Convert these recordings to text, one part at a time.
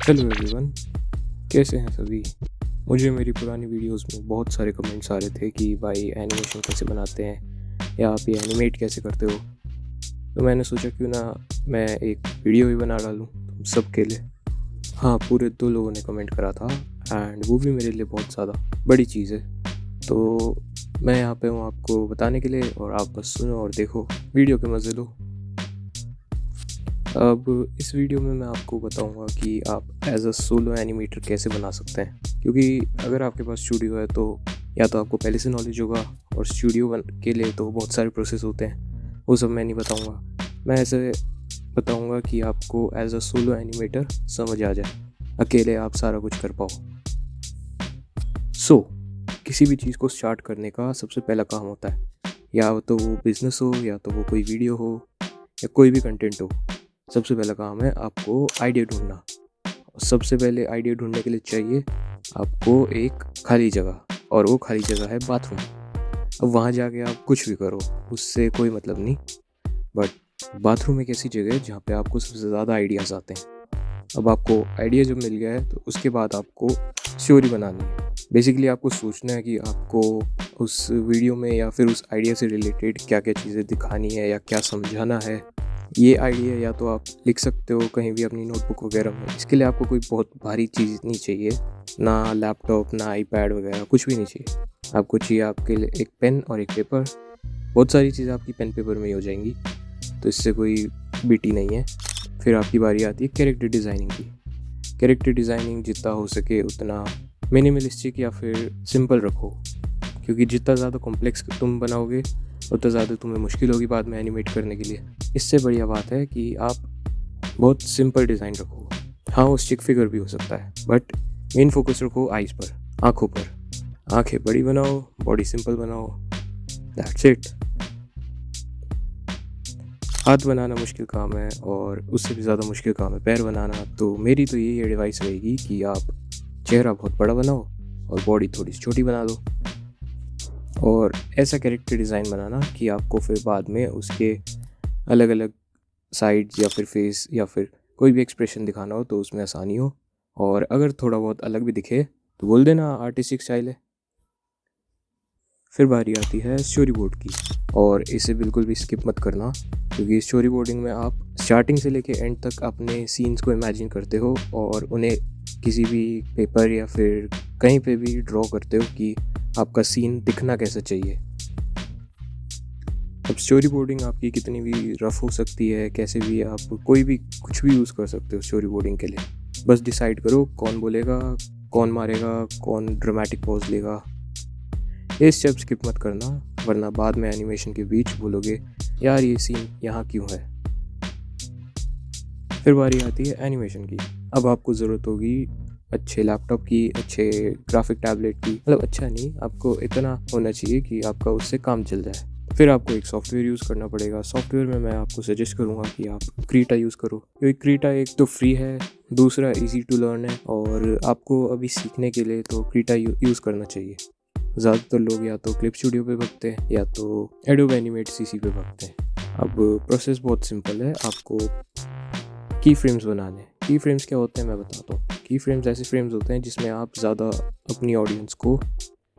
Hello everyone, कैसे हैं सभी। मुझे मेरी पुरानी वीडियोस में बहुत सारे कमेंट्स आ रहे थे कि भाई एनिमेशन कैसे बनाते हैं या आप ये एनिमेट कैसे करते हो। तो मैंने सोचा क्यों ना मैं एक वीडियो ही बना डालूँ तुम सबके लिए। हाँ, पूरे 2 लोगों ने कमेंट करा था एंड वो भी मेरे लिए बहुत ज़्यादा बड़ी चीज़ है। तो मैं यहाँ पे हूँ आपको बताने के लिए और आप बस सुनो और देखो, वीडियो के मज़े लो। अब इस वीडियो में मैं आपको बताऊंगा कि आप एज अ सोलो एनिमेटर कैसे बना सकते हैं, क्योंकि अगर आपके पास स्टूडियो है तो या तो आपको पहले से नॉलेज होगा, और स्टूडियो के लिए तो बहुत सारे प्रोसेस होते हैं, वो सब मैं नहीं बताऊंगा। मैं ऐसे बताऊंगा कि आपको एज अ सोलो एनिमेटर समझ आ जाए, अकेले आप सारा कुछ कर पाओ। किसी भी चीज़ को स्टार्ट करने का सबसे पहला काम होता है, या तो वो बिजनेस हो, या तो वो कोई वीडियो हो, या कोई भी कंटेंट हो। सबसे पहला काम है आपको आइडिया ढूंढना। सबसे पहले आइडिया ढूंढने के लिए चाहिए आपको एक खाली जगह, और वो खाली जगह है बाथरूम। अब वहाँ जाके आप कुछ भी करो, उससे कोई मतलब नहीं, बट बाथरूम एक ऐसी जगह है जहाँ पे आपको सबसे ज़्यादा आइडियाज़ आते हैं। अब आपको आइडिया जब मिल गया है तो उसके बाद आपको स्टोरी बनानी है। बेसिकली आपको सोचना है कि आपको उस वीडियो में या फिर उस आइडिया से रिलेटेड क्या क्या चीज़ें दिखानी है या क्या समझाना है। ये आइडिया या तो आप लिख सकते हो कहीं भी अपनी नोटबुक वगैरह में। इसके लिए आपको कोई बहुत भारी चीज़ नहीं चाहिए, ना लैपटॉप ना आईपैड वगैरह, कुछ भी नहीं चाहिए। आपको चाहिए आपके लिए एक पेन और एक पेपर। बहुत सारी चीज़ें आपकी पेन पेपर में ही हो जाएंगी, तो इससे कोई बीटी नहीं है। फिर आपकी बारी आती है कैरेक्टर डिज़ाइनिंग की। कैरेक्टर डिज़ाइनिंग जितना हो सके उतना मिनिमलिस्टिक या फिर सिंपल रखो, क्योंकि जितना ज़्यादा कॉम्प्लेक्स तुम बनाओगे उतना ज़्यादा तुम्हें मुश्किल होगी बाद में एनिमेट करने के लिए। इससे बढ़िया बात है कि आप बहुत सिंपल डिज़ाइन रखो। हाँ, वो स्टिक फिगर भी हो सकता है, बट मेन फोकस रखो आइज़ पर, आँखों पर। आँखें बड़ी बनाओ, बॉडी सिंपल बनाओ, दैट्स इट। हाथ बनाना मुश्किल काम है, और उससे भी ज़्यादा मुश्किल काम है पैर बनाना। तो मेरी तो यही एडवाइस रहेगी कि आप चेहरा बहुत बड़ा बनाओ और बॉडी थोड़ी सी छोटी बना दो, और ऐसा कैरेक्टर डिज़ाइन बनाना कि आपको फिर बाद में उसके अलग अलग साइड्स या फिर फेस या फिर कोई भी एक्सप्रेशन दिखाना हो तो उसमें आसानी हो। और अगर थोड़ा बहुत अलग भी दिखे तो बोल देना आर्टिस्टिक स्टाइल है। फिर बारी आती है स्टोरी बोर्ड की, और इसे बिल्कुल भी स्किप मत करना, क्योंकि स्टोरी बोर्डिंग में आप स्टार्टिंग से लेके एंड तक अपने सीन्स को इमेजिन करते हो और उन्हें किसी भी पेपर या फिर कहीं पे भी ड्रॉ करते हो कि आपका सीन दिखना कैसा चाहिए। अब स्टोरी बोर्डिंग आपकी कितनी भी रफ हो सकती है, कैसे भी आप कोई भी कुछ भी यूज़ कर सकते हो स्टोरी बोर्डिंग के लिए। बस डिसाइड करो कौन बोलेगा, कौन मारेगा, कौन ड्रामेटिक पॉज लेगा। ये स्टेप स्किप मत करना, वरना बाद में एनिमेशन के बीच बोलोगे यार ये सीन यहाँ क्यों है। फिर बारी आती है एनिमेशन की। अब आपको ज़रूरत होगी अच्छे लैपटॉप की, अच्छे ग्राफिक टैबलेट की। मतलब अच्छा नहीं, आपको इतना होना चाहिए कि आपका उससे काम चल जाए। फिर आपको एक सॉफ्टवेयर यूज़ करना पड़ेगा। सॉफ्टवेयर में मैं आपको सजेस्ट करूँगा कि आप क्रीटा यूज़ करो, क्योंकि क्रीटा एक तो फ्री है, दूसरा इजी टू लर्न है, और आपको अभी सीखने के लिए तो क्रीटा यूज़ करना चाहिए। ज़्यादातर लोग या तो क्लिप स्टूडियो पे भगते हैं या तो एडोब एनिमेट सीसी पे भगते हैं। अब प्रोसेस बहुत सिंपल है। आपको की फ्रेम्स बनाने। की फ्रेम्स क्या होते हैं मैं बताता हूँ। की फ्रेम्स ऐसे फ्रेम्स होते हैं जिसमें आप ज़्यादा अपनी ऑडियंस को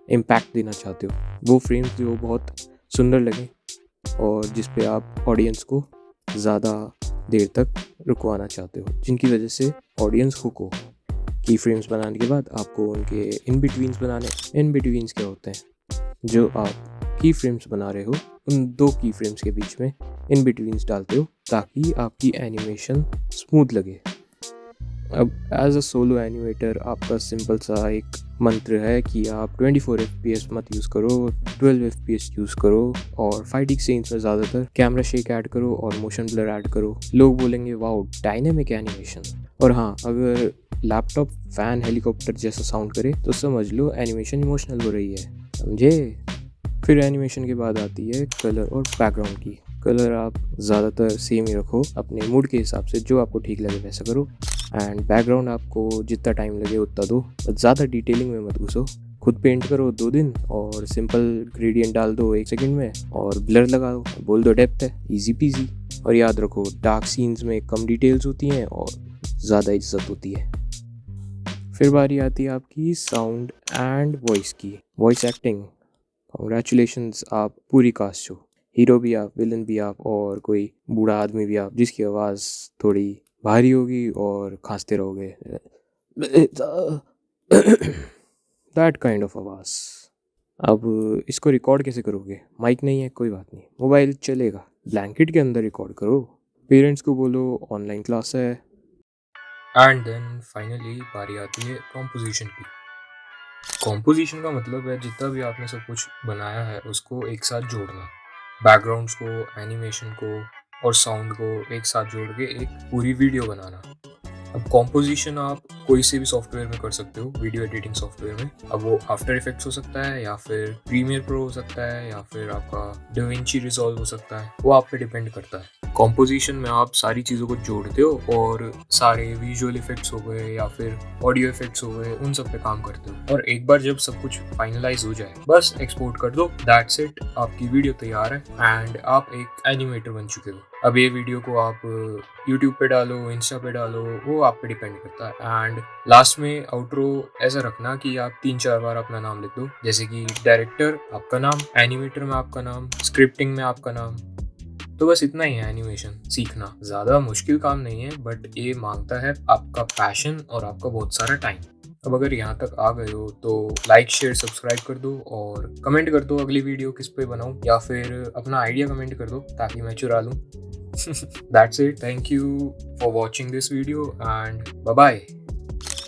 इम्पैक्ट देना चाहते हो। वो फ्रेम्स जो बहुत सुंदर लगें और जिस पे आप ऑडियंस को ज़्यादा देर तक रुकवाना चाहते हो, जिनकी वजह से ऑडियंस हुक हो। की फ्रेम्स बनाने के बाद आपको उनके इन बिटवीन्स बनाने। इन बिटवीन्स क्या होते हैं, जो आप की फ्रेम्स बना रहे हो उन 2 की फ्रेम्स के बीच में इन बिटवीन्स डालते हो, ताकि आपकी एनिमेशन स्मूथ लगे। अब एज अ सोलो एनिमेटर आपका सिंपल सा एक मंत्र है कि आप 24 FPS मत यूज़ करो, 12 FPS यूज़ करो, और फाइटिंग सीन्स में ज़्यादातर कैमरा शेक ऐड करो और मोशन ब्लर ऐड करो। लोग बोलेंगे वाओ डायनेमिक एनिमेशन। और हाँ, अगर लैपटॉप फैन हेलीकॉप्टर जैसा साउंड करे तो समझ लो एनिमेशन इमोशनल हो रही है, समझे। फिर एनिमेशन के बाद आती है कलर और बैकग्राउंड की। कलर आप ज़्यादातर सेम ही रखो, अपने मूड के हिसाब से जो आपको ठीक लगे वैसा करो। एंड बैकग्राउंड आपको जितना टाइम लगे उतना दो, बस ज़्यादा डिटेलिंग में मत घुसो। खुद पेंट करो 2 दिन, और सिंपल ग्रेडियंट डाल दो 1 सेकंड में, और ब्लर लगा दो, बोल दो डेप्थ है, इजी पीजी। और याद रखो डार्क सीन्स में कम डिटेल्स होती हैं और ज़्यादा इज्जत होती है। फिर बारी आती है आपकी साउंड एंड वॉइस की। वॉइस एक्टिंग, कॉन्ग्रेचुलेशंस, आप पूरी कास्ट हो। हीरो भी आप, विलन भी आप, और कोई बूढ़ा आदमी भी आप जिसकी आवाज़ थोड़ी भारी होगी और खांसते रहोगे, दैट काइंड ऑफ आवाज़। अब इसको रिकॉर्ड कैसे करोगे? माइक नहीं है, कोई बात नहीं, मोबाइल चलेगा, ब्लैंकेट के अंदर रिकॉर्ड करो, पेरेंट्स को बोलो ऑनलाइन क्लास है। एंड देन फाइनली बारी आती है कॉम्पोजिशन की। कॉम्पोजिशन का मतलब है जितना भी आपने सब कुछ बनाया है उसको एक साथ जोड़ना, बैकग्राउंड्स को, एनिमेशन को और साउंड को एक साथ जोड़ के एक पूरी वीडियो बनाना। अब कॉम्पोजिशन आप कोई से भी सॉफ्टवेयर में कर सकते हो, वीडियो एडिटिंग सॉफ्टवेयर में। अब वो आफ्टर इफेक्ट्स हो सकता है, या फिर प्रीमियर प्रो हो सकता है, या फिर आपका डाविंची रिजॉल्व हो सकता है, वो आप पे डिपेंड करता है। कॉम्पोजिशन में आप सारी चीज़ों को जोड़ते हो और सारे विजुअल इफेक्ट्स हो गए या फिर ऑडियो इफेक्ट्स हो गए, उन सब पे काम करते हो। और एक बार जब सब कुछ फाइनलाइज हो जाए बस एक्सपोर्ट कर दो, दैट्स इट, आपकी वीडियो तैयार है एंड आप एक एनिमेटर बन चुके हो। अब ये वीडियो को आप यूट्यूब पे डालो, इंस्टा पे डालो, वो आप पे डिपेंड करता है। एंड लास्ट में आउटरो ऐसा रखना कि आप 3-4 बार अपना नाम लिख दो, जैसे कि डायरेक्टर आपका नाम, एनिमेटर में आपका नाम, स्क्रिप्टिंग में आपका नाम। तो बस इतना ही है एनिमेशन सीखना, ज़्यादा मुश्किल काम नहीं है, बट ये मांगता है आपका पैशन और आपका बहुत सारा टाइम। अब अगर यहाँ तक आ गए हो तो लाइक, शेयर, सब्सक्राइब कर दो और कमेंट कर दो अगली वीडियो किस पे बनाऊँ, या फिर अपना आइडिया कमेंट कर दो ताकि मैं चुरा लूँ। That's it. Thank you for watching this video and bye bye.